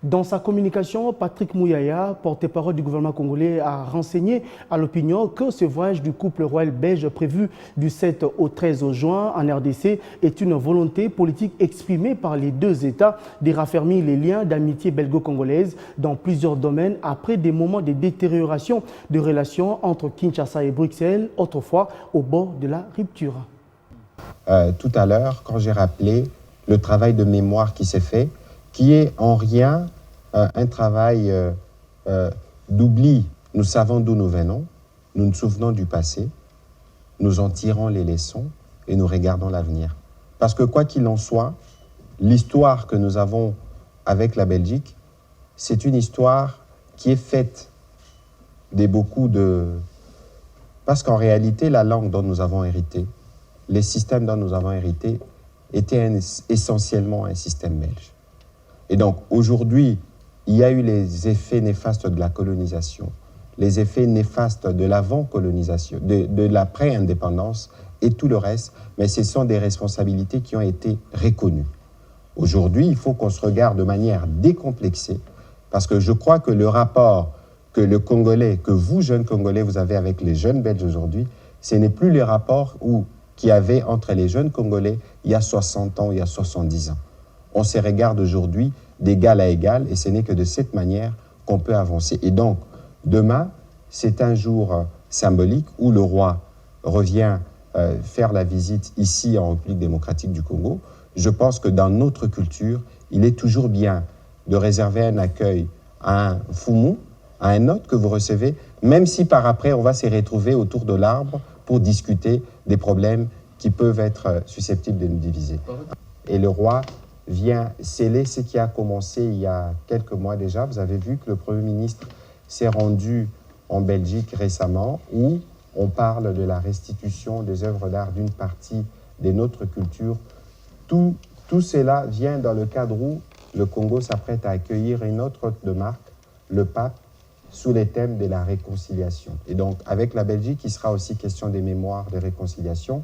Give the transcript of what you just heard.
Dans sa communication, Patrick Mouyaya, porte-parole du gouvernement congolais, a renseigné à l'opinion que ce voyage du couple royal belge prévu du 7 au 13 juin en RDC est une volonté politique exprimée par les deux États de raffermir les liens d'amitié belgo-congolaise dans plusieurs domaines après des moments de détérioration de relations entre Kinshasa et Bruxelles, autrefois au bord de la rupture. Tout à l'heure, quand j'ai rappelé le travail de mémoire qui s'est fait, qui est en rien un travail d'oubli. Nous savons d'où nous venons, nous nous souvenons du passé, nous en tirons les leçons et nous regardons l'avenir. Parce que quoi qu'il en soit, l'histoire que nous avons avec la Belgique, c'est une histoire qui est faite de beaucoup de... Parce qu'en réalité, la langue dont nous avons hérité, les systèmes dont nous avons hérité, étaient essentiellement un système belge. Et donc, aujourd'hui, il y a eu les effets néfastes de la colonisation, les effets néfastes de l'avant-colonisation, de l'après-indépendance et tout le reste, mais ce sont des responsabilités qui ont été reconnues. Aujourd'hui, il faut qu'on se regarde de manière décomplexée, parce que je crois que le rapport que le Congolais, que vous, jeunes Congolais, vous avez avec les jeunes Belges aujourd'hui, ce n'est plus les rapports qu'il y avait entre les jeunes Congolais il y a 60 ans, il y a 70 ans. On se regarde aujourd'hui d'égal à égal et ce n'est que de cette manière qu'on peut avancer. Et donc, demain, c'est un jour symbolique où le roi revient faire la visite ici en République démocratique du Congo. Je pense que dans notre culture, il est toujours bien de réserver un accueil à un foumou, à un hôte que vous recevez, même si par après on va se retrouver autour de l'arbre pour discuter des problèmes qui peuvent être susceptibles de nous diviser. Et le roi vient sceller ce qui a commencé il y a quelques mois déjà. Vous avez vu que le Premier ministre s'est rendu en Belgique récemment, où on parle de la restitution des œuvres d'art d'une partie de notre culture. Tout cela vient dans le cadre où le Congo s'apprête à accueillir une autre hôte de marque, le pape, sous les thèmes de la réconciliation. Et donc, avec la Belgique, il sera aussi question des mémoires de réconciliation.